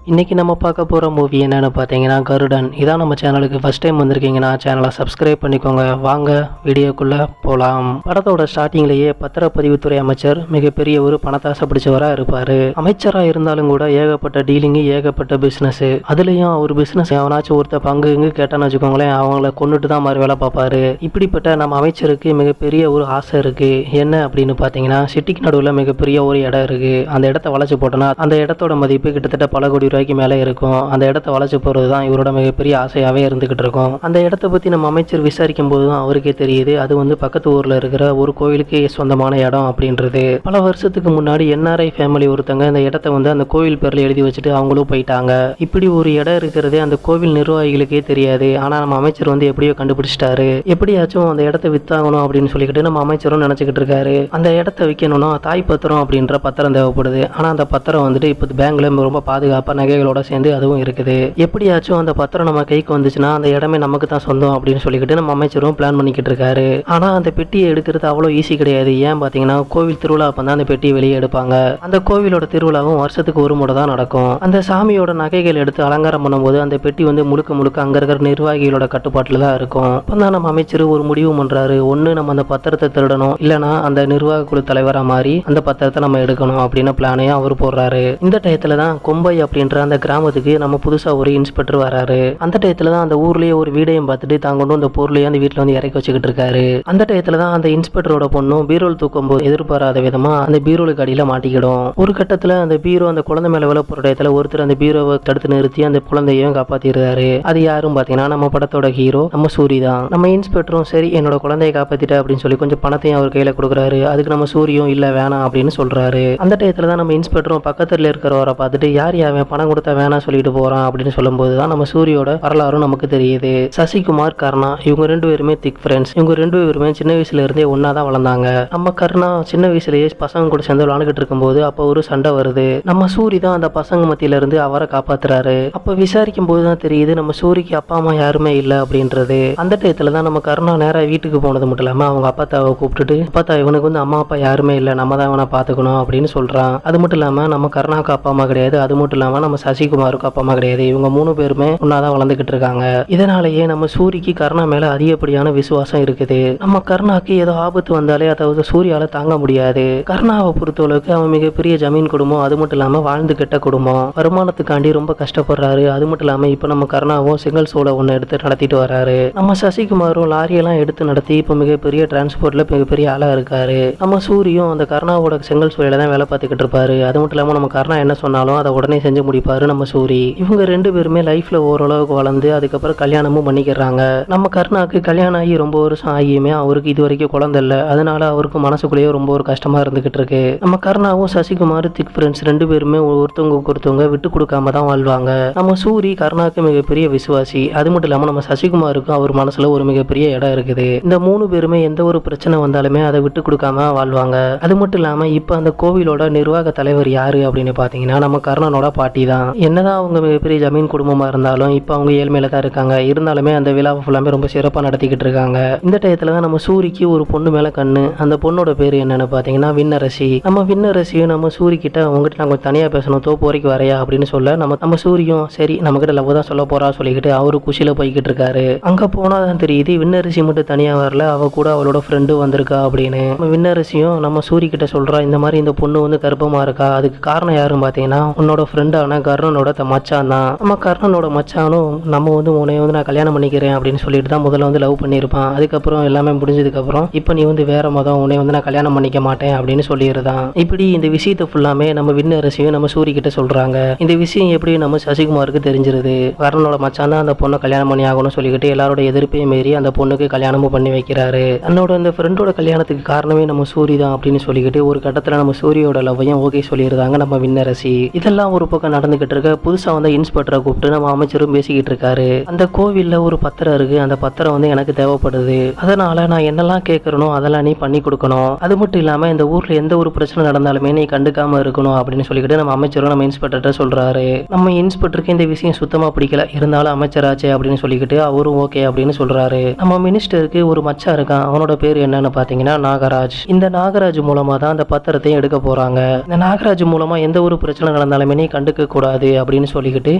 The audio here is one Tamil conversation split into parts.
இன்னைக்கு நம்ம பார்க்க போகிற மூவி என்னென்னு பார்த்தீங்கன்னா கருடன். இதான் நம்ம சேனலுக்கு ஃபஸ்ட் டைம் வந்திருக்கீங்கன்னா சேனலை சப்ஸ்கிரைப் பண்ணிக்கோங்க. வாங்க வீடியோக்குள்ளே போகலாம். படத்தோட ஸ்டார்டிங்லேயே பத்திரப்பதிவுத்துறை அமைச்சர் மிகப்பெரிய ஒரு பணத்தாசை பிடிச்சவராக இருப்பார். அமைச்சராக இருந்தாலும் கூட ஏகப்பட்ட டீலிங்கு, ஏகப்பட்ட பிஸ்னஸ். அதுலேயும் அவர் பிஸ்னஸ் எவனாச்சும் ஒருத்த பங்கு இங்கு கேட்டான்னு வச்சுக்கோங்களேன், அவங்கள கொண்டுட்டு தான் மாதிரி வேலை பார்ப்பாரு. இப்படிப்பட்ட நம்ம அமைச்சருக்கு மிகப்பெரிய ஒரு ஆசை இருக்குது. என்ன அப்படின்னு பார்த்தீங்கன்னா, சிட்டிக்கு நடுவில் மிகப்பெரிய ஒரு இடம் இருக்குது. அந்த இடத்த வளைச்சு போட்டோன்னா அந்த இடத்தோட மதிப்பு கிட்டத்தட்ட பல கோடி ரூபாய்க்கு மேலே இருக்கும். அந்த இடத்த வளைச்சு போகிறது தான் இவரோட மிகப்பெரிய ஆசையாகவே இருந்துகிட்டு இருக்கும். அந்த இடத்த பற்றி நம்ம அமைச்சர் விசாரிக்கும் போது தான் அவருக்கே தெரியுது அது வந்து பக்கத்து ஊரில் இருக்கிற ஒரு கோயிலுக்கு சொந்தமான இடம் அப்படின்றது. பல வருஷத்துக்கு முன்னாடி என்ஆர்ஐ ஃபேமிலி ஒருத்தங்க இந்த இடத்த வந்து அந்த கோவில் பேரில் எழுதி வச்சுட்டு அவங்களும் போயிட்டாங்க. இப்படி ஒரு இடம் இருக்கிறதே அந்த கோவில் நிர்வாகிகளுக்கே தெரியாது. ஆனால் நம்ம அமைச்சர் வந்து எப்படியோ கண்டுபிடிச்சிட்டாரு. எப்படியாச்சும் அந்த இடத்த வித்தாகணும் அப்படின்னு சொல்லிக்கிட்டு நம்ம அமைச்சரும் நினச்சிக்கிட்டு இருக்காரு. அந்த இடத்த விற்கணும்னா தாய் பத்திரம் அப்படின்ற பத்திரம் தேவைப்படுது. ஆனால் அந்த பத்திரம் வந்துட்டு இப்போ பேங்க்ல ரொம்ப பாதுகாப்பாக நகைகளோட சேர்ந்து அதுவும் இருக்குது. எப்படியாச்சும் அந்த பத்திரம் நம்ம கைக்கு வந்துச்சுன்னா அந்த இடமே நமக்கு தான் சொந்தம் அப்படின்னு சொல்லிக்கிட்டு நம்ம அமைச்சரும் பிளான் பண்ணிக்கிட்டு இருக்காரு. ஆனா அந்த பெட்டியை எடுக்கிறது அவ்வளோ ஈஸி கிடையாது. ஏன் பார்த்தீங்கன்னா கோவில் திருவிழா அப்போ தான் அந்த பெட்டியை வெளியே எடுப்பாங்க. அந்த கோவிலோட திருவிழாவும் வருஷத்துக்கு ஒரு முறை தான் நடக்கும். அந்த சாமியோட நகைகள் எடுத்து அலங்காரம் பண்ணும்போது அந்த பெட்டி வந்து முழுக்க முழுக்க அங்க இருக்கிற நிர்வாகிகளோட கட்டுப்பாட்டில் தான் இருக்கும். அப்போ தான் நம்ம அமைச்சர் ஒரு முடிவு பண்றாரு. ஒன்று நம்ம அந்த பத்திரத்தை திருடணும், இல்லைனா அந்த நிர்வாக குழு தலைவராக மாறி அந்த பத்திரத்தை நம்ம எடுக்கணும் அப்படின்னு பிளானையும் அவர் போடுறாரு. இந்த டயத்துல தான் கொம்பை அப்படின்ற அந்த கிராமத்துக்கு நம்ம புதுசா ஒரு இன்ஸ்பெக்டர் வராரு. அந்த டயத்துல தான் அந்த ஊர்லயே ஒரு வீடையும் பார்த்துட்டு தான் கொண்டு அந்த பொருளையும் அந்த வீட்டுல வந்து இறக்கி வச்சுக்கிட்டு இருக்காரு. அந்த டயத்துல தான் அந்த இன்ஸ்பெக்டரோட பொண்ணும் பீரோல் தூக்கும் போது எதிர்பாராத விதமா அந்த பீரோலுக்கு அடியில மாட்டிக்கிடும். ஒரு கட்டத்துல அந்த பீரோ அந்த குழந்தை மேல விழ போற டயத்துல ஒருத்தர் அந்த பீரோவை தடுத்து நிறுத்தி அந்த குழந்தையும் காப்பாத்திடுறாரு. அது யாரும் பாத்தீங்கன்னா நம்ம படத்தோட ஹீரோ நம்ம சூரி தான். நம்ம இன்ஸ்பெக்டரும் சரி என்னோட குழந்தைய காப்பாத்திட்ட அப்படின்னு சொல்லி கொஞ்சம் பணத்தையும் அவர் கையில கொடுக்குறாரு. அதுக்கு நம்ம சூரியும் இல்ல வேணாம் அப்படின்னு சொல்றாரு. அந்த டயத்துல தான் நம்ம இன்ஸ்பெக்டரும் பக்கத்துல இருக்கிறவரை பார்த்துட்டு யார் யாவன் பணம் கொடுத்தா வேணாம் சொல்லிட்டு போறான் அப்படின்னு சொல்லும்போது தான் நம்ம சூரியோட வரலாறும் நமக்கு தெரியுது. சசிகுமார், கர்ணா இவங்க ரெண்டு பேருமே திக் ஃப்ரெண்ட்ஸ். இவங்க ரெண்டு பேருமே சின்ன வயசுல இருந்தே ஒன்னா தான் வளர்ந்தாங்க. நம்ம கர்ணா சின்ன வயசுலயே பசங்க கூட சேர்ந்து விளையாண்டுகிட்டு இருக்கும்போது அப்போ ஒரு சண்டை வருது. நம்ம சூரி தான் அந்த பசங்க மத்தியில இருந்து அவரை காப்பாத்துறாரு. அப்ப விசாரிக்கும் போது தான் தெரியுது நம்ம சூரிக்கு அப்பா அம்மா யாருமே இல்ல அப்படின்றது. அந்த டயத்துல தான் நம்ம கர்ணா நேரா வீட்டுக்கு போனது மட்டும் இல்லாம அவங்க அப்பாத்தாவை கூப்பிட்டுட்டு அப்பாத்தா இவனுக்கு வந்து அம்மா அப்பா யாருமே இல்ல, நம்ம தான் இவனை பாத்துக்கணும் அப்படின்னு சொல்றான். அது மட்டும் இல்லாம நம்ம கர்ணாக்கு அப்பா அம்மா கிடையாது, அது மட்டும் இல்லாம நம்ம சசிகுமாருக்கு அப்பா அம்மா கிடையாது. இவங்க மூணு பேருமே ஒன்னாதான் வளர்ந்துகிட்டு இருக்காங்க. இதனாலேயே நம்ம சூரிக்கு கர்ணா மேல அதிகப்படியான விசுவாசம் இருக்குது. நம்ம கர்ணாக்கு ஏதோ ஆபத்து வந்தாலே அதாவது சூர்யால தாங்க முடியாது. கர்ணாவை பொறுத்தவரைக்கு அவன் மிகப்பெரிய ஜமீன் குடும்பம், அது மட்டும் இல்லாம வாழ்ந்து கெட்ட குடும்பம், வருமானத்துக்காண்டி ரொம்ப கஷ்டப்படுறாரு. அது மட்டும் இல்லாம இப்ப நம்ம கர்ணாவும் சிங்கிள் சோலை ஒன்னு எடுத்து நடத்திட்டு வர்றாரு. நம்ம சசிகுமாரும் லாரியெல்லாம் எடுத்து நடத்தி இப்ப மிகப்பெரிய டிரான்ஸ்போர்ட்ல மிகப்பெரிய ஆளா இருக்காரு. நம்ம சூரியும் அந்த கர்ணாவோட செங்கல் சோலையில தான் வேலை பார்த்துக்கிட்டு இருப்பாரு. அது மட்டும் இல்லாம நம்ம கர்ணா என்ன சொன்னாலும் அதை உடனே செஞ்சு முடிப்பாரு நம்ம சூரி. இவங்க ரெண்டு பேருமே லைஃப்ல ஓரளவுக்கு வளர்ந்து அதுக்கப்புறம் கல்யாணமும் பண்ணிக்கிறாங்க. நம்ம கர்ணாக்கு கல்யாணம் ஆகி ரொம்ப வருஷம் ஆகியுமே அவருக்கு இது வரைக்கும் குழந்தை இல்லை. அதனால அவருக்கு மனசுக்குள்ளேயே ரொம்ப ஒரு கஷ்டமா இருந்துகிட்டு இருக்கு. நம்ம கர்ணாவும் சசிகுமார் திக் ஃப்ரெண்ட்ஸ் ரெண்டு பேருமே ஒருத்தவங்க விட்டு கொடுக்காம தான் வாழ்வாங்க. நம்ம சூரி கர்ணாக்கு மிகப்பெரிய விசுவாசி. அது மட்டும் இல்லாம நம்ம சசிகுமாருக்கும் அவர் மனசுல ஒரு மிகப்பெரிய இடம் இருக்குது. இந்த மூணு பேருமே எந்த ஒரு பிரச்சனை வந்தாலுமே அதை விட்டு கொடுக்காம வாழ்வாங்க. அது மட்டும் இல்லாம இப்ப அந்த கோவிலோட நிர்வாக தலைவர் யாரு அப்படின்னு பாத்தீங்கன்னா நம்ம கர்ணனோட பாட்டி தான். என்னதான் அவங்க மிகப்பெரிய ஜமீன் குடும்பமா இருந்தாலும் இப்ப அவங்க ஏழ்மையில தான் இருக்காங்க. இருந்தாலுமே அந்த விழாவை ஃபுல்லாமே ரொம்ப சிறப்பா நடத்திக்கிட்டு இருக்காங்க. இந்த டயத்துல தான் நம்ம சூரிக்கு ஒரு பொண்ணு மேல கண்ணு. அந்த பொண்ணோட பேரு என்னன்னு பாத்தீங்கன்னா விண்ணரசி. நம்ம விண்ணரசியும் நம்ம சூரி கிட்ட உங்ககிட்ட நான் கொஞ்சம் தனியா பேசணும், தோப்பு வரைக்கும் வரையா அப்படின்னு சொல்ல நம்ம சூரியும் சரி நம்ம கிட்ட லவ் தான் சொல்ல போறா சொல்லிக்கிட்டு அவரு குஷியில போய்கிட்டு இருக்காரு. அங்க போனாதான் தெரியுது விண்ணரசி மட்டும் தனியா வரல, அவ கூட அவளோட ஃப்ரெண்டு வந்திருக்கா அப்படின்னு. விண்ணரசியும் நம்ம சூரி கிட்ட சொல்றா இந்த மாதிரி இந்த பொண்ணு வந்து கர்ப்பமா இருக்கா, அதுக்கு காரணம் யாருன்னு பாத்தீங்கன்னா உன்னோட ஃப்ரெண்டான கர்ணனோட மச்சான் தான். நம்ம கர்ணனோட மச்சானும் நம்ம வந்து உன்னை வந்து நான் கல்யாணம் பண்ணிக்கிறேன் அப்படின்னு சொல்லிட்டு தான் முதல்ல வந்து லவ் பண்ணியிருப்பான். அதுக்கப்புறம் எல்லாமே முடிஞ்சதுக்கு அப்புறம் இப்போ நீ வந்து வேற மதம், உன்னை வந்து நான் கல்யாணம் பண்ணிக்க மாட்டேன் அப்படின்னு சொல்லிடுறான். இப்படி இந்த விஷயத்தை ஃபுல்லாமே நம்ம விண்ணரசியும் நம்ம சூரி கிட்ட சொல்றாங்க. இந்த விஷயம் எப்படி நம்ம சசிகுமாருக்கு தெரிஞ்சிருது. கர்ணனோட மச்சான் தான் அந்த பொண்ணை கல்யாணம் பண்ணி ஆகணும்னு சொல்லிக்கிட்டு எல்லாரோட எதிர்ப்பையும் மீறி அந்த பொண்ணுக்கு கல்யாணமும் பண்ணி வைக்கிறாரு. தன்னோட அந்த ஃப்ரெண்டோட கல்யாணத்துக்கு காரணமே நம்ம சூரி தான் அப்படின்னு சொல்லிக்கிட்டு ஒரு கட்டத்துல நம்ம சூரியோட லவ்வையும் ஓகே சொல்லிடுறாங்க நம்ம விண்ணரசி. இதெல்லாம் ஒரு பக்கம் நடந்துகிட்டு இருக்க புதுசா வந்து இன்ஸ்பெக்டரை கூப்பிட்டு நம்ம அமைச்சரும் பேசிக்கிட்டு இருக்காரு. அந்த கோவில்ல ஒரு பத்திரம் இருக்கு, அந்த பத்திரம் வந்து எனக்கு தேவைப்படுது, அதனால நான் என்னெல்லாம் கேட்கறனோ அதெல்லாம் நீ பண்ணி கொடுக்கணும். அது மட்டும் இல்லாம இந்த ஊர்ல எந்த ஒரு பிரச்சனை நடந்தாலுமே நீ கண்டுக்காம இருக்கணும் அப்படின்னு சொல்லிக்கிட்டு நம்ம அமைச்சரும் நம்ம இன்ஸ்பெக்டர்கிட்ட சொல்றாரு. நம்ம இன்ஸ்பெக்டருக்கு இந்த விஷயம் சுத்தமா பிடிக்கல, இருந்தாலும் அமைச்சராச்சே அப்படின்னு சொல்லிக்கிட்டு அவரும் ஓகே அப்படின்னு சொல்றாரு. நம்ம மினிஸ்டருக்கு ஒரு மச்சான் இருக்கான், அவனோட பேர் என்னன்னு பாத்தீங்கன்னா நாகராஜ். இந்த நாகராஜ் மூலமா தான் அந்த பத்திரத்தையும் எடுக்க போறாங்க. இந்த நாகராஜ் மூலமா எந்த ஒரு பிரச்சனை நடந்தாலுமே நீ கண்டுக்க கூடாது அப்படின்னு சொல்லிக்கிட்டு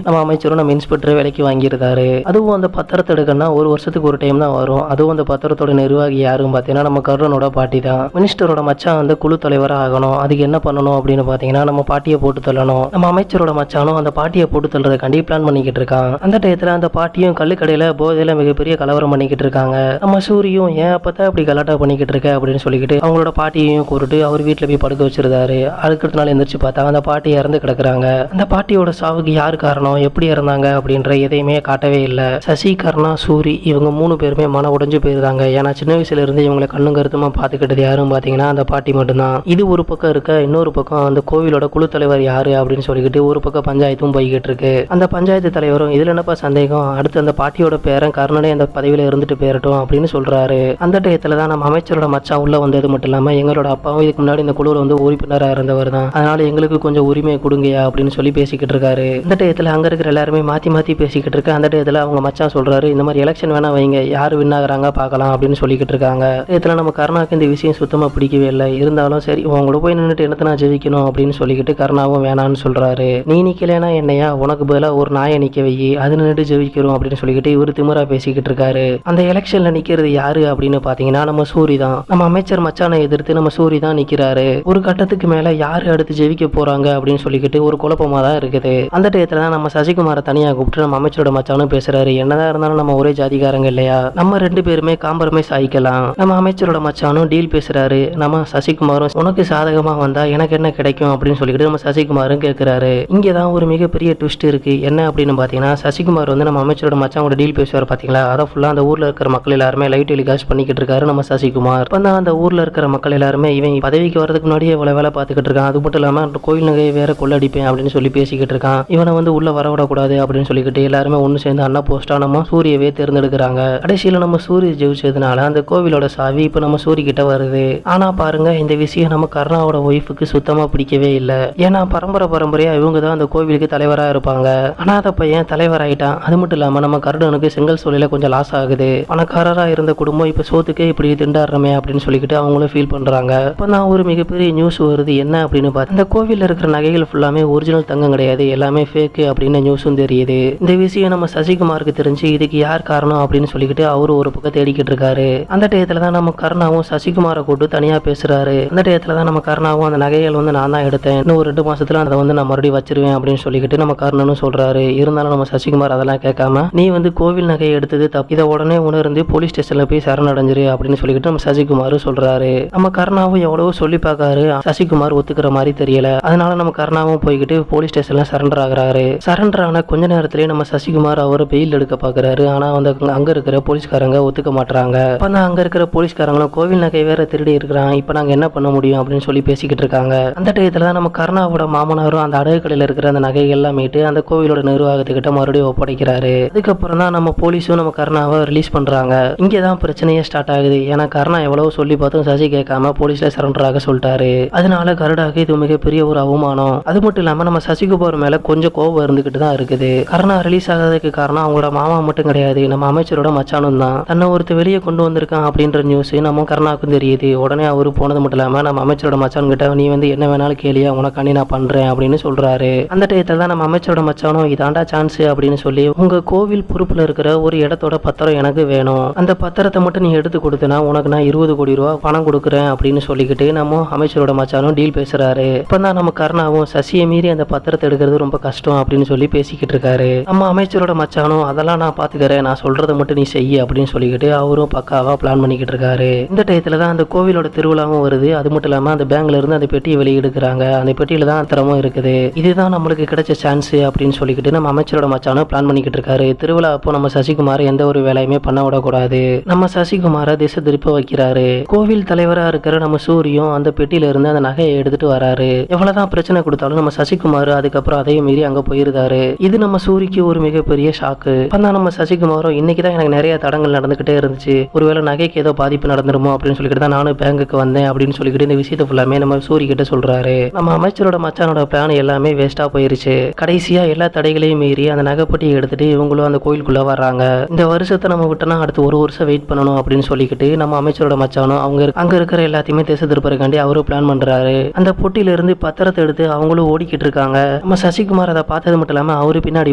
நம்ம அமைச்சரும் நம்ம இன்ஸ்பெக்டர் வேலைக்கு வாங்கியிருந்தாரு. அதுவும் அந்த பத்திரத்தை எடுக்கணும்னா ஒரு வருஷத்துக்கு ஒரு டைம் தான் வரும். அதுவும் அந்த பத்திரத்தோட நிர்வாகி யாருன்னு பார்த்தீங்கன்னா நம்ம கருடனோட பாட்டி தான். மினிஸ்டரோட மச்சான் வந்து குழு தலைவராக ஆகணும். அதுக்கு என்ன பண்ணணும் அப்படின்னு பார்த்தீங்கன்னா நம்ம பாட்டியை போட்டு தள்ளணும். நம்ம அமைச்சரோட மச்சானும் அந்த பாட்டியை போட்டு தள்ளுறதுக்காண்டி பிளான் பண்ணிக்கிட்டு இருக்கான். அந்த டயத்துல அந்த பாட்டியும் கல்லுக்கடையில போதையில மிகப்பெரிய கலவரம் பண்ணிக்கிட்டு இருக்காங்க. நம்ம சூரியும் ஏன் அப்பதான் இப்படி கலாட்டா பண்ணிக்கிட்டு இருக்க அப்படின்னு சொல்லிக்கிட்டு அவங்களோட பாட்டியையும் கூப்பிட்டு அவர் வீட்டுல போய் படுக்க வச்சிருந்தாரு. அடுத்த நாள் எந்திரிச்சு பார்த்தா அந்த பாட்டி இறந்து கிடக்குறாங்க. அந்த பாட்டியோட சாவுக்கு யாரு காரணம், எப்படி இறந்தாங்க அப்படின்ற எதையுமே காட்டவே இல்லை. சசி, கர்ணா, சூரி இவங்க 3 பேருமே மன உடைஞ்சு போயிருந்தாங்க. ஏன்னா சின்ன வயசுல இருந்து இவங்களை கண்ணும் கருத்துமா பாத்துக்கிட்டது யாரும் பாத்தீங்கன்னா அந்த பாட்டி மட்டும்தான். இது ஒரு பக்கம் இருக்க, இன்னொரு பக்கம் அந்த கோவிலோட குழு தலைவர் யாரு அப்படின்னு சொல்லிக்கிட்டு ஒரு பக்கம் பஞ்சாயத்தும் போய்கிட்டு இருக்கு. அந்த பஞ்சாயத்து தலைவரும் இதுல என்னப்பா சந்தேகம், அடுத்து அந்த பாட்டியோட பேரன் கர்ணனே அந்த பதவியில இருந்துட்டு போயிரட்டும் அப்படின்னு சொல்றாரு. அந்த டயத்துல தான் நம்ம அமைச்சரோட மச்சான் உள்ள வந்தது மட்டும் இல்லாம எங்களோட அப்பாவும் இதுக்கு முன்னாடி இந்த குழுவில் வந்து உறுப்பினராக இருந்தவர் தான், அதனால எங்களுக்கு கொஞ்சம் உரிமையை கொடுங்கயா அப்படின்னு சொல்லி பேசிக்கிட்டு இருக்காரு. இந்த டயத்துல அங்க இருக்கிற எல்லாருமே மாத்தி மாத்தி பேசிக்கிட்டு இருக்கு. அந்த டயத்துல அவங்க மச்சான் சொல்றாரு, இந்த மாதிரி எலெக்ஷன் வேணா வைங்க, யாரு வின் ஆகுறாங்க பார்க்கலாம் அப்படின்னு சொல்லிக்கிட்டு இருக்காங்க. டயத்துல நம்ம கருணாக்கு இந்த விஷயம் சுத்தமா பிடிக்கவே இல்லை. இருந்தாலும் சரி உங்களோட போய் நின்றுட்டு என்னத்தை நான் ஜெயிக்கணும் அப்படின்னு சொல்லிக்கிட்டு கருணாவும் வேணான்னு சொல்றாரு. நீ நிக்கலனா என்னையா, உனக்கு பதிலா ஒரு நாயை நிக்க வை, அது நின்றுட்டு ஜெயிக்கிறோம் அப்படின்னு சொல்லிக்கிட்டு இவரு திமிரா பேசிக்கிட்டு இருக்காரு. அந்த எலெக்ஷன்ல நிக்கிறது யாரு அப்படின்னு பாத்தீங்கன்னா நம்ம சூரி தான். நம்ம அமைச்சர் மச்சானை எதிர்த்து நம்ம சூரி தான் நிக்கிறாரு. ஒரு கட்டத்துக்கு மேல யாரு அடுத்து ஜெயிக்க போறாங்க அப்படின்னு சொல்லிக்கிட்டு ஒரு குழப்பமா தான் இருக்குது. அந்த டயத்துல தான் நம்ம சசிகுமாரை தனியா கூப்பிட்டு நம்ம அமைச்சரோட மச்சானும் பேசுறாரு. என்னதான் இருந்தாலும் நம்ம ஒரே ஜாதிகாரங்க இல்லையா, நம்ம 2 பேருமே காம்ப்ரமைஸ் ஆயிக்கலாம். நம்ம அமைச்சரோட மச்சானும் டீல் பேசுறாரு. நம்ம சசிகுமாரும் உனக்கு சாதகமா வந்தா எனக்கு என்ன கிடைக்கும் அப்படின்னு சொல்லிக்கிட்டு நம்ம சசிகுமாரும் கேட்கிறாரு. இங்கதான் ஒரு மிகப்பெரிய ட்விஸ்ட் இருக்கு. என்ன அப்படின்னு பாத்தீங்கன்னா சசிகுமார் வந்து நம்ம அமைச்சரோட மச்சான் கூட டீல் பேசுவார் பாத்தீங்களா, அதை ஃபுல்லா அந்த ஊர்ல இருக்கிற மக்கள் எல்லாருமே லைவ் டெலிகாஸ்ட் பண்ணிக்கிட்டு இருக்காரு நம்ம சசிகுமார். இப்ப அந்த ஊர்ல இருக்கிற மக்கள் எல்லாருமே இவன் பதவிக்கு வரதுக்கு முன்னாடியே இவ்வளவு வேலை பார்த்துக்கிட்டு இருக்கான், அது மட்டும் இல்லாம கோயில் நகையை வேற கொள்ளடிப்பேன் அப்படின்னு சொல்லி பேசிக்கிட்டு இருக்கான், இவனை வந்து உள்ள வரவிடக்கூடாது அப்படின்னு சொல்லிக்கிட்டு எல்லாருமே ஒன்னு சேர்ந்து அண்ணா போஸ்டா நம்ம சூரியவே தேர்ந்தெடுக்கிறாங்க. கடைசியில நம்ம சூரிய ஜெயிச்சதுனால அந்த கோவிலோட சாவி இப்ப நம்ம சூரிய கிட்ட வருது. ஆனா பாருங்க இந்த விஷயம் நம்ம கருணாவோட ஒய்ஃபுக்கு சுத்தமா பிடிக்கவே இல்லை. ஏன்னா பரம்பரையா இவங்க தான் அந்த கோவிலுக்கு தலைவரா இருப்பாங்க. ஆனா அத பையன் தலைவர் ஆயிட்டான். அது மட்டும் இல்லாம நம்ம கருடனுக்கு செங்கல் சூழல கொஞ்சம் லாஸ் ஆகுது. பணக்காரரா இருந்த குடும்பம் இப்ப சோத்துக்கே இப்படி திண்டாடுறமே அப்படின்னு சொல்லிக்கிட்டு அவங்களும் ஃபீல் பண்றாங்க. இப்ப நான் ஒரு மிகப்பெரிய நியூஸ் வருது. என்ன அப்படின்னு பார்த்தா இந்த கோவில்ல இருக்கிற நகைகள் ஃபுல்லாமே ஒரிஜினல் தங்கம் கிடையாது, எல்லாமே ஃபேக் அப்படின்னு நியூஸும் தெரியுது. இந்த விஷயம் நம்ம சசிகுமாருக்கு தெரிஞ்சு இதுக்கு யார் காரணம் அப்படின்னு சொல்லிக்கிட்டு அவரு ஒரு பக்கம் தேடிக்கிட்டு இருக்காரு. அந்த டயத்துல தான் நம்ம கருணாவும் சசிகுமாரை கூட்டு தனியா பேசுறாரு. அந்த டயத்துல தான் நம்ம கருணாவும் அந்த நகைகள் வந்து நான் தான் எடுத்தேன், இன்னும் ஒரு 2 மாசத்துல அதை வந்து நான் மறுபடியும் வச்சிருவேன் அப்படின்னு சொல்லிக்கிட்டு நம்ம கருணனும் சொல்றாரு. இருந்தாலும் நம்ம சசிகுமார் அதெல்லாம் கேட்காம நீ வந்து கோவில் நகையை எடுத்தது தப்பு, இதை உடனே உணர்ந்து போலீஸ் ஸ்டேஷன்ல போய் சரணடைஞ்சிரு அப்படின்னு சொல்லிக்கிட்டு நம்ம சசிகுமார் சொல்றாரு. நம்ம கருணாவும் எவ்வளவோ சொல்லி பார்க்காரு, சசிகுமார் ஒத்துக்கிற மாதிரி தெரியல. அதனால நம்ம கருணாவும் போய்கிட்டு போலீஸ் ஸ்டேஷன்ல சரண்டர் ஆகுறாரு. சரண்டர் ஆன கொஞ்ச நேரத்திலேயே நம்ம சசிகுமார் அவரை பெயில் எடுக்க பாக்குறாரு. ஆனா வந்து அங்க இருக்கிற போலீஸ்காரங்க ஒத்துக்க மாட்டாங்க. அப்ப அங்க இருக்கிற போலீஸ்காரங்களும் கோவில் நகை வேற திருடி இருக்கிறான், இப்ப நாங்க என்ன பண்ண முடியும் அப்படின்னு சொல்லி பேசிக்கிட்டு இருக்காங்க. அந்த டயத்துல தான் நம்ம கருணாவோட மாமனாரும் அந்த அடகு கடையில இருக்கிற அந்த நகைகள் எல்லாம் மீட்டு அந்த கோவிலோட நிர்வாகத்துக்கிட்ட மறுபடியும் ஒப்படைக்கிறாரு. அதுக்கப்புறம் தான் நம்ம போலீஸும் நம்ம கருணாவை ரிலீஸ் பண்றாங்க. இங்கதான் பிரச்சனையே ஸ்டார்ட் ஆகுது. ஏன்னா கருணா எவ்வளவு சொல்லி பார்த்தும் சசி கேட்காம போலீஸ்ல சரண்டர் ஆக சொல்லிட்டாரு. அதனால கருடாக்கு இது மிகப்பெரிய ஒரு அவமானம். அது மட்டும் இல்லாம நம்ம சசிகுமார் மேல கொஞ்சம் கோபம் இருந்துகிட்டு தான் இருக்குது. கருணா ரிலீஸ் ஆகிறதுக்கு காரணம் அவங்களோட மாமா மட்டும் கிடையாது, நம்ம அமைச்சரோட மச்சானும் தான். தன்னை ஒருத்தர் வெளியே கொண்டு வந்திருக்கான் அப்படின்ற நியூஸ் நம்ம கருணாக்கும் தெரியுது. உடனே அவரு போனது மட்டும் இல்லாம நம்ம அமைச்சரோட மச்சான் கிட்ட நீ வந்து என்ன வேணாலும் கேளியா, உனக்காண்டி நான் பண்றேன் அப்படின்னு சொல்றாரு. அந்த டயத்துல தான் நம்ம அமைச்சரோட மச்சானும் இதாண்டா சான்ஸ் அப்படின்னு சொல்லி உங்க கோவில் பொறுப்புல இருக்கிற ஒரு இடத்தோட பத்திரம் எனக்கு வேணும், அந்த பத்திரத்தை மட்டும் நீ எடுத்து கொடுத்தனா உனக்கு நான் 20 கோடி ரூபாய் பணம் கொடுக்குறேன் அப்படின்னு சொல்லிக்கிட்டு நம்ம அமைச்சரோட மச்சானும் டீல் பேசுறாரு. இப்பதான் நம்ம கருணாவும் சசியை மீறி அந்த பத்திரத்தை எடுக்கிறது ரொம்ப கஷ்டம் அப்படின்னு சொல்லி பேசிக்கிட்டு இருக்காரு. நம்ம அமைச்சரோட மச்சானும் அதெல்லாம் நான் பாத்துக்கிறேன், நான் சொல்றதை மட்டும் நீ செய்ய அப்படின்னு சொல்லிக்கிட்டு அவரும் பக்காவா பிளான் பண்ணிக்கிட்டு இருக்காரு. இந்த டயத்துல தான் அந்த கோவிலோட திருவிழாவும் வருது. அது மட்டும் இல்லாம அந்த பேங்க்ல இருந்து அந்த பெட்டியை வெளியெடுக்கிறாங்க. அந்த பெட்டியில தான் பத்திரமும் இருக்குது. இதுதான் நம்மளுக்கு கிடைச்ச சான்ஸ் அப்படின்னு சொல்லிக்கிட்டு நம்ம அமைச்சரோட மச்சானும் பிளான் பண்ணிக்கிட்டு இருக்காரு. திருவிழா அப்போ நம்ம சசிகுமார் எந்த ஒரு வேலையுமே பண்ண விடக்கூடாது, நம்ம சசிகுமாரை திசை திருப்ப வைக்கிறாரு. கோவில் தலைவரா இருக்கிற நம்ம சூரியும் அந்த பெட்டியில இருந்து அந்த நகையை எடுத்துட்டு வராரு. எவ்வளவுதான் பிரச்சனை கொடுத்தாலும் நம்ம சசிகுமார் அதுக்கப்புறம் அதையும் மீறி அங்க போயிருந்தாரு. இது நம்ம சூரிக்கு ஒரு மிகப்பெரிய ஷாக்கு. அப்பதான் நம்ம சசிகுமாரும் இன்னைக்குதான் எனக்கு நிறைய தடங்கள் நடந்துகிட்டே இருந்துச்சு, ஒருவேளை நகைக்கு ஏதோ பாதிப்பு நடந்துருமோ அப்படின்னு சொல்லிக்கிட்டு தான் நானும் பேங்குக்கு வந்தேன் அப்படின்னு சொல்லிக்கிட்டு இந்த விஷயத்தை ஃபுல்லாமே நம்ம சூரி கிட்ட சொல்றாரு. நம்ம அமைச்சரோட மச்சானோட பிளான் எல்லாமே வேஸ்டா போயிருச்சு. கடைசியா எல்லா தடைகளையும் மீறி அந்த நகைப்பட்டியை எடுத்துட்டு இவங்களும் அந்த கோயிலுக்குள்ள வர்றாங்க. இந்த வருஷத்தை நம்ம விட்டோம்னா அடுத்து 1 வருஷம் வெயிட் பண்ணணும் அப்படின்னு சொல்லிக்கிட்டு நம்ம அமைச்சரோட மச்சானும் அங்க இருக்கிற எல்லாத்தையுமே திசை திருப்பறக்காண்டி அவரும் பிளான் பண்றாரு. அந்த பொட்டியில இருந்து பத்திரத்தை எடுத்து அவங்களும் ஓடிக்கிட்டு இருக்காங்க. நம்ம சசிகுமார் அதை பார்த்தது மட்டும் இல்லாம அவரு பின்னாடி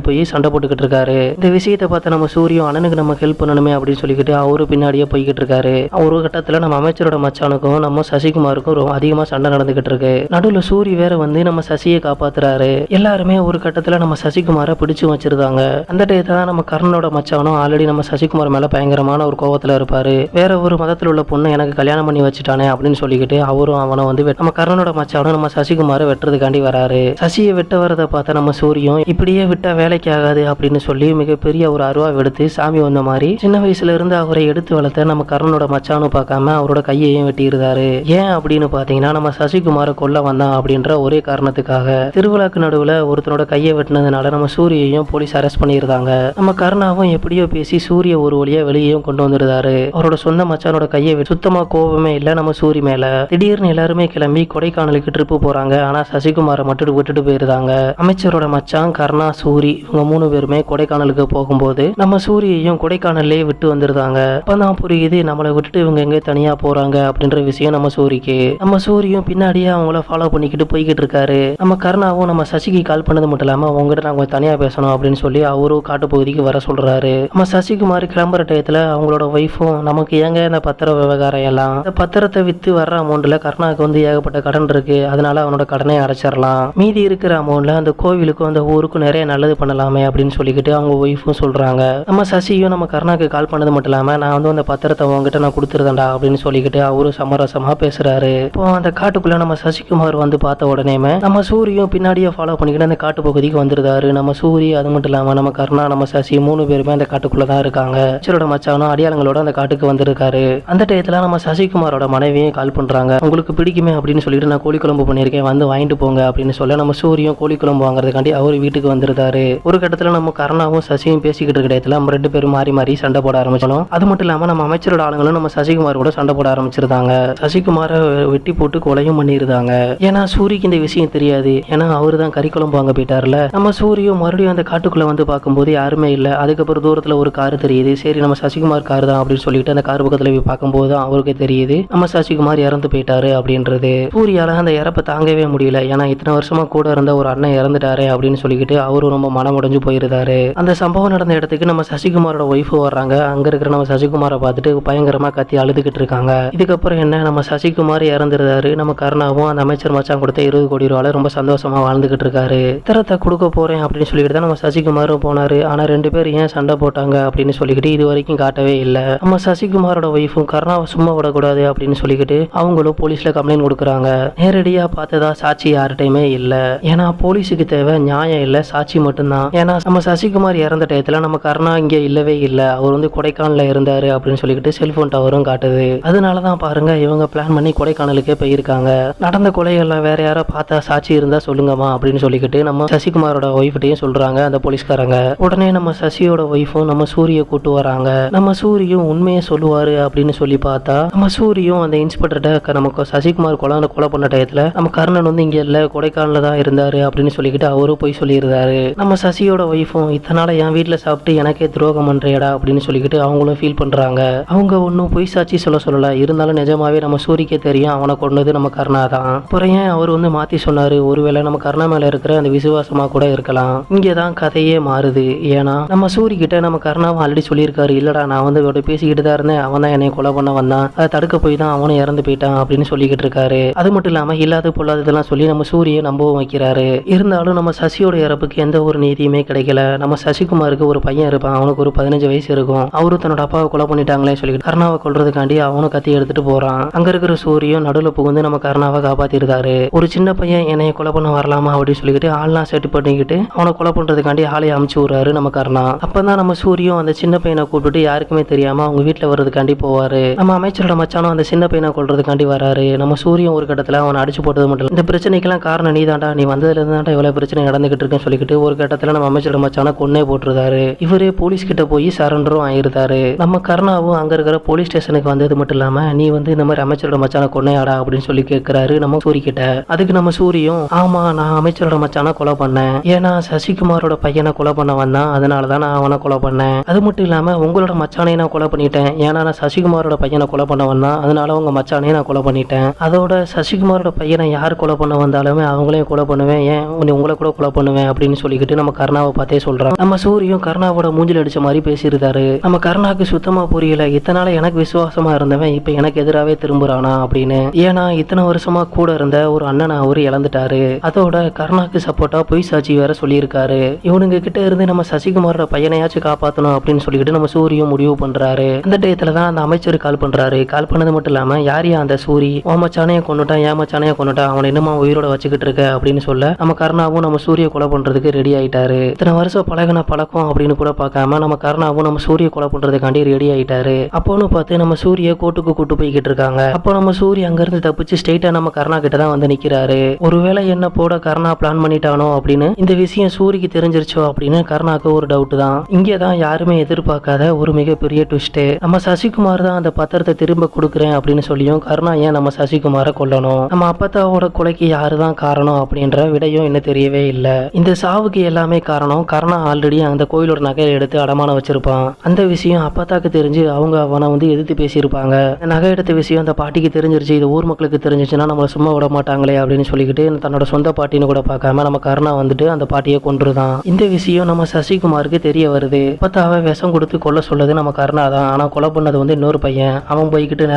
போய் சண்டை போட்டுக்கிட்டு இருக்காரு. இந்த விஷயத்தை பார்த்து நம்ம சூரியம் அண்ணனுக்கு நம்ம ஹெல்ப் பண்ணணுமே அப்படின்னு சொல்லிக்கிட்டு அவரு பின்னாடியே போய்கிட்டு இருக்காரு. ஒரு கட்டத்துல நம்ம அமைச்சரோட மச்சானுக்கும் நம்ம சசிகுமாருக்கும் ரொம்ப அதிகமா சண்டை நடந்துகிட்டு இருக்கு. நடுவில் சூரி வேற வந்து நம்ம சசியை காப்பாத்துறாரு. எல்லாருமே ஒரு கட்டத்துல நம்ம சசிகுமாரை பிடிச்சு வச்சிருந்தாங்க. அந்த டயத்துல நம்ம கர்ணனோட மச்சானும் ஆல்ரெடி நம்ம சசிகுமார் மேல பயங்கரமான ஒரு கோவத்துல இருப்பாரு. வேற ஒரு மதத்துல உள்ள பொண்ணு எனக்கு கல்யாணம் பண்ணி வச்சுட்டானே அப்படின்னு சொல்லிக்கிட்டு அவரும் அவனை வந்து நம்ம கர்ணனோட மச்சானும் நம்ம சசிகுமாரை வெட்டுறதுக்காண்டி வராரு. சசியை வெட்ட வரதை பார்த்த நம்ம சூரியம் இப்படியே விட்டா வேலைக்கு ஆகாது அப்படின்னு சொல்லி மிகப்பெரிய ஒரு அருவா எடுத்து சாமி வந்த மாதிரி சின்ன வயசுல இருந்து அவரை எடுத்து வளர்த்த நம்ம கர்ணனோட மச்சானும் பார்க்காம அவரோட கையையும் வெட்டியிருந்தாரு. ஏன் அப்படின்னு பாத்தீங்கன்னா நம்ம சசிகுமாரை கொல்ல வந்தான் அப்படின்ற ஒரே காரணத்துக்காக. திருவிழாக்கு நடுவுல ஒருத்தனோட கையை வெட்டினதுனால நம்ம சூரியையும் போலீஸ் அரெஸ்ட் பண்ணியிருந்தாங்க. நம்ம கருணாவும் எப்படியோ பேசி சூரிய ஒரு வழியா வெளியேயும் கொண்டு வந்துருந்தாரு. அவரோட சொந்த மச்சானோட கையை சுத்தமா கோபமே இல்ல நம்ம சூரி மேல. திடீர்னு எல்லாருமே கிளம்பி கொடைக்கானலுக்கு ட்ரிப்பு போறாங்க. ஆனா சசிகுமாரை மட்டும் விட்டுட்டு போயிருந்தாங்க. அமைச்சரோட மச்சான் கர்ணா சூரி இவங்க 3 பேருமே கொடைக்கானலுக்கு போகும்போது நம்ம சூரியையும் கொடைக்கானல்லே விட்டு வந்துருந்தாங்க. அப்பதான் புரியுது நம்மளை விட்டுட்டு இவங்க எங்க தனியா போறாங்க அப்படின்ற விஷயம் நம்ம சூரிக்கு. நம்ம சூரியும் பின்னாடியே அவங்கள ஃபாலோ பண்ணிக்கிட்டு போய்கிட்டு இருக்காரு. நம்ம கருணாவும் நம்ம சசிக்கு கால் பண்ணது மட்டும் இல்லாம அவங்ககிட்ட நாங்க தனியா பேசணும் அப்படின்னு சொல்லி அவரும் காட்டு பகுதிக்கு வர சொல்றாரு. நம்ம சசிகுமார் கிளம்புற டயத்துல அவங்களோட ஒய்ஃபும் நமக்கு ஏங்க இந்த பத்திர விவகாரம் எல்லாம், இந்த பத்திரத்தை வித்து வர்ற அமௌண்ட்ல கருணாவுக்கு வந்து ஏகப்பட்ட கடன் இருக்கு, அதனால அவனோட கடனை அடைச்சிடலாம், மீதி இருக்கிற அமௌண்ட்ல அந்த கோவிலுக்கும் அந்த ஊருக்கும் நிறைய நல்லது பண்ணலாமே அப்படின்னு சொல்லிக்கிட்டு அவங்க ஒய்ஃபும் சொல்றாங்க. நம்ம சசியும் நம்ம கருணாக்கு கால் பண்ணது மட்டும் இல்லாம நான் வந்து அந்த பத்திரத்தை உங்ககிட்ட நான் கொடுத்துருந்தேன்டா அப்படின்னு சொல்லிக்கிட்டு அவரும் சமரசமா பேசுறாரு. இப்போ அந்த காட்டுக்குள்ள நம்ம சசிகுமார் வந்து பார்த்த உடனே நம்ம சூரியும் பின்னாடியே ஃபாலோ பண்ணிக்கிட்டு அந்த காட்டு பகுதிக்கு வந்துருந்தாரு. நம்ம சூரி அது மட்டும் இல்லாம நம்ம கருணா நம்ம சசி 3 பேருமே அந்த காட்டுக்குள்ளதான் இருக்காங்க. அமைச்சரோட மச்சானும் அடியாளங்களோட அந்த காட்டுக்கு வந்திருக்காரு. அந்த டயத்துல நம்ம சசிகுமாரோட மனைவியும் கால் பண்றாங்க. உங்களுக்கு பிடிக்குமே அப்படின்னு சொல்லிட்டு நான் கோழி குழம்பு பண்ணிருக்கேன் வந்து வாங்கிட்டு போங்க அப்படின்னு சொல்ல நம்ம சூரியும் கோழி குழம்பு வாங்குறதுக்காண்டி அவர் வீட்டுக்கு வந்திருந்தாரு. ஒரு கட்டத்துல நம்ம கருணாவும் சசியும் பேசிக்கிட்டு இருக்க டயத்துல நம்ம 2 பேரும் மாறி மாறி சண்டை போட ஆரம்பிச்சோம். அது மட்டும் இல்லாம நம்ம அமைச்சரோட ஆளுங்களும் நம்ம சசிகுமார் கூட சண்டை போட ஆரம்பிச்சிருந்தாங்க. சசிகுமாரை வெட்டி போட்டு கொலையும் பண்ணிருந்தாங்க. ஏன்னா சூரிக்கு இந்த விஷயம் தெரியாது. ஏன்னா அவரு தான் கறி குழம்பு வாங்க போயிட்டாருல. நம்ம சூரியும் மறுபடியும் அந்த காட்டுக்குள்ள வந்து பார்க்கும்போது யாருமே இல்ல. அதுக்கப்புறம் தூரத்துல ஒரு கார் தெரியுது. சரி நம்ம சசிகுமார் கார் தான் அப்படின்னு சொல்லிட்டு அந்த கார் பக்கத்துல போய் பார்க்கும்போது அவருக்கு தெரியுது நம்ம சசிகுமார் இறந்து போயிட்டாரு அப்படின்றது. சூரியால அந்த இறப்பை தாங்கவே முடியல. ஏன்னா இத்தனை வருஷமா கூட இருந்த ஒரு அண்ணன் இறந்துட்டாரு அப்படின்னு சொல்லிக்கிட்டு அவரும் ரொம்ப மனம் உடைஞ்சு போயிருந்தாரு. அந்த சம்பவம் நடந்த இடத்துக்கு நம்ம சசிகுமாரோட ஒய்ஃபு வர்றாங்க. அங்க இருக்கிற நம்ம சசிகுமாரை பார்த்துட்டு பயங்கரமா கத்தி அழுதுகிட்டு இருக்காங்க. இதுக்கப்புறம் என்ன நம்ம சசிகுமார் இறந்துருந்தாரு. நம்ம கருணாவும் அந்த அமைச்சர் மச்சான் கொடுத்த 20 கோடி ரூபாய் ரொம்ப சந்தோஷமா வாழ்ந்துகிட்டு இருக்காரு. திறத்தை கொடுக்க போறேன் அப்படின்னு சொல்லிட்டு தான் நம்ம சசிகுமாரும் போனாரு. ஆனா 2 பேர் ஏன் சண்டை போட்டாங்க அப்படின்னு சொல்லிக்கிட்டு இது வரைக்கும் காட்டவே இல்ல. நம்ம சசிகுமாரோட ஒய்ஃபும் கருணாவை சும்மா விடக்கூடாது அப்படின்னு சொல்லிக்கிட்டு அவங்களும் போலீஸ்ல கம்ப்ளைண்ட் கொடுக்குறாங்க. நேரடியா பார்த்ததா சாட்சி யார்கிட்டயுமே இல்ல. ஏன்னா போலீஸுக்கு தேவை நியாயம் இல்ல சாட்சி மட்டும்தான். ஏன்னா நம்ம சசிகுமார் இறந்த டயத்துல நம்ம கருணா இங்க இல்லவே இல்ல, அவர் வந்து கொடைக்கானல்ல இருந்தாரு அப்படின்னு சொல்லிக்கிட்டு செல்போன் டவரும் காட்டுது. அதனாலதான் பாருங்க இவங்க பிளான் பண்ணி கொடைக்கானலுக்கே போயிருக்காங்க. நடந்த கொலைகள்லாம் வேற யாரோ பார்த்தா சாட்சி இருந்தா சொல்லுங்கம்மா அப்படின்னு சொல்லிக்கிட்டு நம்ம சசிகுமாரோட ஒய்ஃப்டையும் சொல்றாங்க அந்த போலீஸ்காரங்க. உடனே நம்ம சசியோட ஒய்ஃபும் நம்ம சூரிய கூட்டு வராங்க. நம்ம சூரியும் உண்மையை சொல்லுவாரு அப்படின்னு சொல்லி பார்த்தா நம்ம சூரியும் அந்த இன்ஸ்பெக்டர்கிட்ட நமக்கு சசிகுமார் கொலை பண்ண டயத்துல நம்ம கர்ணன் வந்து இங்க இல்ல கொடைக்கானல தான் இருந்தாரு அப்படின்னு சொல்லிக்கிட்டு அவரும் போய் சொல்லியிருந்தாரு. நம்ம சசியோட ஒய்ஃபும் இத்தனால என் வீட்டுல சாப்பிட்டு எனக்கே துரோகம் பண்றியடா அப்படின்னு சொல்லிக்கிட்டு அவங்களும் ஃபீல் பண்றாங்க. அவங்க ஒன்னும் பொய் சாட்சி சொல்லல, இருந்தாலும் நிஜமாவே நம்ம சூரிக்கே தெரியும் அவனை கொண்டது நம்ம கர்ணா தான். அப்புறம் ஏன் அவர் வந்து மாத்தி சொன்னாரு, ஒருவேளை நம்ம கர்ணா மேல இருக்கிற அந்த விசுவாசமா கூட இருக்கலாம். இங்கதான் கதையே மாறுது. ஏன்னா நம்ம சூரி கிட்ட நம்ம கர்ணாவை ஆல்ரெடி சொல்லியிருக்காரு, இல்லடா நான் வந்து பேசிக்கிட்டு தான் இருந்தேன், அவன் தான் என்னை கொலை பண்ண வந்தான், அதை தடுக்க போய் தான் அவனும் இறந்து போயிட்டான் அப்படின்னு சொல்லிக்கிட்டு இருக்காரு. அது மட்டும் இல்லாம இல்லாத பொல்லாததெல்லாம் சொல்லி நம்ம சூரியை நம்பவும் வைக்கிறாரு. இருந்தாலும் நம்ம சசியோட இறப்புக்கு எந்த ஒரு நீதியுமே கிடைக்கல. நம்ம சசிகுமாருக்கு ஒரு பையன் இருப்பான், அவனுக்கு ஒரு 15 வயசு இருக்கும். அவரு தன்னோட அப்பாவை கொலை பண்ணிட்டாங்களே சொல்லிட்டு கர்ணாவை கொல்றதுக்காண்டி அவனும் கத்தி எடுத்துட்டு போறான். அங்க இருக்கிற சூரியும் நடுவில் புகுந்து நம்ம கர்ணாவை காப்பாத்திருந்தாரு. ஒரு சின்ன பையன் என்னைய கொலை பண்ண வரலாமா அப்படின்னு சொல்லிக்கிட்டு ஆள்லாம் செட் பண்ணிக்கிட்டு அவனை கொலை பண்றதுக்காண்டி ஆளையை அமுச்சு விடுறாரு நம்ம கர்ணா. அப்பதான் நம்ம சூரியும் அந்த சின்ன பையனை கூப்பிட்டு யாருக்குமே தெரியாம அவங்க வீட்டுல வர்றதுக்காண்டி போவாரு. நம்ம அமைச்சரோட மச்சானும் அந்த சின்ன பையனை கொல்றதுக்காண்டி வராரு. நம்ம சூரியம் ஒரு கட்டத்துல அவனை அடிச்சு போட்டது மட்டும் இந்த பிரச்சனைக்கெல்லாம் காரணம் நீதாண்டா, நீ வந்ததுல இருந்தாண்டா இவ்வளவு பிரச்சனை நடந்துகிட்டு இருக்குன்னு சொல்லிக்கிட்டு ஒரு கட்டத்துல நம்ம அமைச்சரோட மச்சான கொன்னே போட்டுருந்தாரு. இவரே போலீஸ் கிட்ட போய் சரண்டரும் ஆயிருந்தாரு. நம்ம கர்ணாவும் அங்க இருக்கிற போலீஸ் ஸ்டேஷனுக்கு வந்தது மட்டும் இல்லாம நீ வந்து இந்த மாதிரி அமைச்சரோட மச்சான கொன்னையாடா அப்படின்னு சொல்லி கேட்கிறாரு நம்ம சூரி கிட்ட. அதுக்கு நம்ம சூரியும் ஆமா நான் அமைச்சரோட மச்சான கொலை பண்ணேன், ஏன்னா சசிகுமாரோட பையனை கொலை பண்ண வந்தான், அதனாலதான் நான் அவனை கொலை பண்ணேன். அது மட்டும் இல்லாம உங்களோட மச்சானை நான் கொலை பண்ணிட்டேன், ஏன்னா நான் சசிகுமாரோட பையனை கொலை பண்ண வந்தான், அதனால உங்க மச்சானையும் நான் கொலை பண்ணிட்டேன். அதோட சசிகுமாரோட பையனை யார் கொலை பண்ண வந்தாலுமே அவங்களையும் கொலை பண்ணுவேன், பையன் உங்களை கூட கொலை பண்ணுவேன் அப்படின்னு சொல்லிக்கிட்டு நம்ம கருணாவை பார்த்தே சொல்றான். நம்ம சூரியும் கருணாவோட மூஞ்சில் அடிச்ச மாதிரி பேசியிருந்தாரு. நம்ம கருணாக்கு சுத்தமா புரியல, இத்தனால எனக்கு விசுவாசமா இருந்தவன் இப்ப எனக்கு எதிராவே திரும்புறானா அப்படின்னு. ஏன்னா இத்தனை வருஷமா கூட இருந்த ஒரு அண்ணனை அவரு இழந்துட்டாரு. அதோட கருணாக்கு சப்போர்ட்டா பொய் சாட்சி வேற சொல்லியிருக்காரு. இவனுங்க கிட்ட இருந்து நம்ம சசிகுமாரோட பையனையாச்சும் காப்பாற்றணும் அப்படின்னு சொல்லிக்கிட்டு நம்ம சூரியும் முடிவு பண்றாரு. அந்த டயத்துல தான் அந்த அமைச்சர் கால் பண்றாரு. கால் பண்ணது மட்டும் இல்லாம யாரையா அந்த சூரி ஓமச்சானைய கொண்டுட்டான் ஏமச்சானைய கொண்டுட்டான் அவனை இன்னுமா உயிரோட வச்சுக்கிட்டு இருக்க அப்படின்னு சொல்ல நம்ம கருணாவும் நம்ம சூரிய கொலை பண்றதுக்கு ரெடி ஆயிட்டாரு. இத்தனை வருஷம் பழகின பழக்கம் அப்படின்னு கூட பார்க்காம நம்ம கருணாவும் நம்ம சூரிய கொலை பண்றதுக்காண்டி ரெடி ஆயிட்டாரு. அப்போன்னு பார்த்து நம்ம சூரிய கோர்ட்டுக்கு கூட்டு போய்கிட்டு இருக்காங்க. அப்போ நம்ம சூரிய அங்க இருந்து தப்பிச்சு ஸ்ட்ரெயிட்டா நம்ம கருணா கிட்ட தான் வந்து நிக்கிறாரு. ஒருவேளை என்ன போட கருணா பிளான் பண்ணிட்டானோ அப்படின்னு இந்த விஷயம் சூரிக்கு தெரிஞ்சிருச்சோ அப்படின்னு கருணாக்கு ஒரு டவுட் தான். இங்கதான் யாருமே எதிர்பார்க்காத ஒரு மிகப்பெரிய ட்விஸ்ட். நம்ம சசிகுமார் தான் அந்த பத்திரத்தை திரும்ப கொடுக்குறேன் அப்படின்னு சொல்லியும் கருணா ஏன் நம்ம சசிகுமாரை கொல்லணும், நம்ம அப்பத்தாவோட கொலைக்கு யாருதான் காரணம் அப்படின்ற விடையும் இன்னும் தெரியவே இல்லை. இந்த சாவுக்கு எல்லாமே காரணம் கருணா ஆல்ரெடி அந்த கோயிலோட நகையை எடுத்து அடமானம் வச்சிருப்பான். அந்த விஷயம் அப்பத்தாக்கு தெரிஞ்சு அவங்க அவனை வந்து எதிர்த்து பேசியிருப்பாங்க. நகை எடுத்த விஷயம் அந்த பாட்டிக்கு தெரிஞ்சிருச்சு, இது ஊர் மக்களுக்கு தெரிஞ்சிச்சுன்னா நம்மளை சும்மா விட மாட்டாங்களே அப்படின்னு சொல்லிக்கிட்டு தன்னோட சொந்த பாட்டின்னு கூட பார்க்காம நம்ம கருணா வந்துட்டு அந்த பாட்டியை கொன்றுதான். இந்த விஷயம் நம்ம சசிகுமாருக்கு தெரிய வருது. அப்பத்தாவை விஷம் கொடுத்து கொல்ல சொல்லது நம்ம கருணா தான். ஆனா கொலை பண்ணது வந்து இன்னொரு பையன். அவன் போய்கிட்டு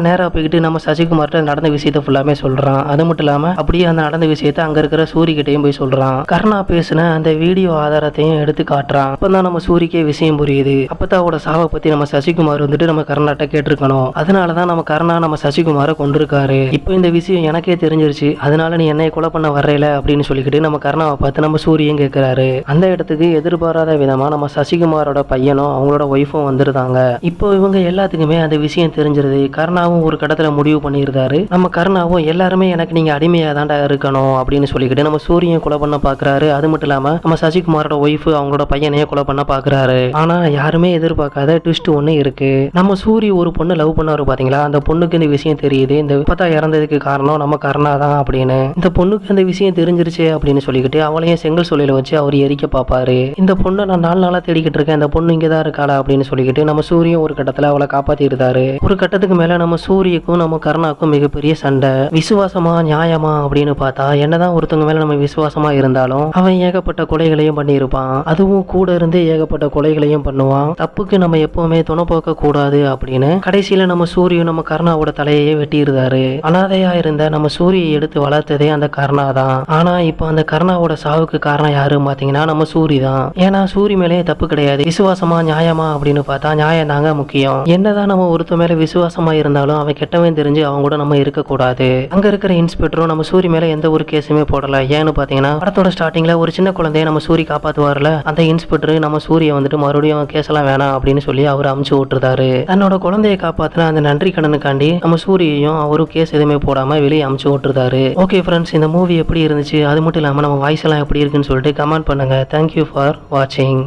நேரா போய்கிட்டு நம்ம சசிகுமார்ட்ட நடந்த விஷயத்த ஃபுல்லாமே சொல்றான். அது மட்டும் இல்லாம அப்படியே அந்த நடந்த விஷயத்த அங்க இருக்கிற சூரிக்கிட்டையும் போய் சொல்றான். கருணா பேசின அந்த வீடியோ ஆதாரத்தையும் எடுத்து காட்டுறான். அப்பதான் நம்ம சூரிக்கே விஷயம் புரியுது. அப்பத்தாவோட சாவை பத்தி நம்ம சசிகுமார் வந்துட்டு நம்ம கருணாட்ட கேட்டிருக்கணும். அதனாலதான் நம்ம கருணா நம்ம சசிகுமாரை கொண்டிருக்காரு. இப்போ இந்த விஷயம் எனக்கே தெரிஞ்சிருச்சு, அதனால நீ என்னை கொலை பண்ண வர்றேல அப்படின்னு சொல்லிக்கிட்டு நம்ம கருணாவை பார்த்து நம்ம சூரியன் கேட்கிறாரு. அந்த இடத்துக்கு எதிர்பாராத விதமா நம்ம சசிகுமாரோட பையனும் அவங்களோட ஒய்ஃபும் வந்துருந்தாங்க. இப்போ இவங்க எல்லாத்துக்குமே அந்த விஷயம் தெரிஞ்சிருது. கருணாவும் ஒரு கடத்துல முடிவு பண்ணியிருந்தாரு. நம்ம கருணாவும் எல்லாருமே எனக்கு நீங்க அடிமையா தாண்டா இருக்கணும் அப்படின்னு சொல்லிக்கிட்டு நம்ம சூரியன் கொலை பண்ண பாக்குறாரு. அது மட்டும் இல்லாம நம்ம சசிகுமாரோட ஒய்ஃப் அவங்களோட பையனையே கொலை பண்ண பாக்குறாரு. ஆனா யாருமே எதிர்பார்க்காத ட்விஸ்ட் ஒண்ணு இருக்கு. நம்ம சூரிய ஒரு பொண்ணு லவ் பண்ணாரு பாத்தீங்களா, அந்த பொண்ணுக்கு இந்த விஷயம் தெரியுது. இந்த இப்பதா இறந்ததுக்கு காரணம் நம்ம கருணா தான் அப்படின்னு. இந்த பொண்ணுக்கு அந்த விஷயம் தெரிஞ்சிருச்சு அப்படின்னு சொல்லிக்கிட்டு அவளையும் செங்கல் சூளையில வச்சு அவர் எரிக்க பாப்பாரு. இந்த பொண்ணை நான் 4 நாளா தேடிக்கிட்டு இருக்கேன், இந்த பொண்ணு இங்கதான் இருக்காளா அப்படின்னு சொல்லிக்கிட்டு நம்ம சூரியன் ஒரு கட்டத்துல அவளை காப்பாத்தி இருந்தாரு. ஒரு கட்டத்துக்கு மேல நம்ம சூரியக்கும் நம்ம கருணாக்கும் மிகப்பெரிய சண்டை. விசுவாசமா நியாயமா அப்படின்னு பார்த்தா என்னதான் ஒருத்தவங்க மேல நம்ம விசுவாசமா இருந்தாலும் அவன் ஏகப்பட்ட கொலைகளையும் பண்ணியிருப்பான். அதுவும் கூட இருந்து ஏகப்பட்ட கொலைகளையும் பண்ணுவான். தப்புக்கு நம்ம எப்பவுமே துணை போக்க கூடாது அப்படின்னு கடைசியில நம்ம சூரியன் நம்ம கருணாவோட தலையையே வெட்டியிருந்தாரு. அனாதையா இருந்த நம்ம சூரியை எடுத்து வளர்த்ததே அந்த கருணா தான். ஆனா இப்போ அந்த கருணாவோட சாவுக்கு காரணம் யாருன்னு பாத்தீங்கன்னா நம்ம சூரி தான். ஏன்னா சூரி மேலே தப்பு கிடையாது. விசுவாசமா நியாயமா அப்படின்னு பார்த்தா நியாயம் தாங்க முக்கியம். என்னதான் நம்ம ஒருத்த மேல விசுவாசமா இருந்தாலும் அவன் கெட்டவன் தெரிஞ்சு அவங்க கூட நம்ம இருக்க கூடாது. அங்க இருக்கிற இன்ஸ்பெக்டரும் நம்ம சூரி மேல எந்த ஒரு கேஸுமே போடல. ஏன்னு பாத்தீங்கன்னா படத்தோட ஸ்டார்டிங்ல ஒரு சின்ன குழந்தைய நம்ம சூரி காப்பாத்துவார்ல, அந்த இன்ஸ்பெக்டர் நம்ம சூரிய வந்துட்டு மறுபடியும் கேஸ் எல்லாம் வேணாம் அப்படின்னு சொல்லி அவர் அமுச்சு விட்டுருந்தாரு. தன்னோட குழந்தைய காப்பாத்தின அந்த நன்றி கடனுக்காண்டி நம்ம சூரியையும் அவரும் கேஸ் எதுவுமே போடாம வெளியே அமுச்சு விட்டுருந்தாரு. ஓகே ஃப்ரெண்ட்ஸ், இந்த மூவி எப்படி இருந்துச்சு, அது மட்டும் இல்லாம நம்ம வாய்ஸ் எல்லாம் எப்படி இருக்குன்னு சொல்லிட்டு கமெண்ட் பண்ணுங்க. தேங்க்யூ ஃபார் வாட்சிங்.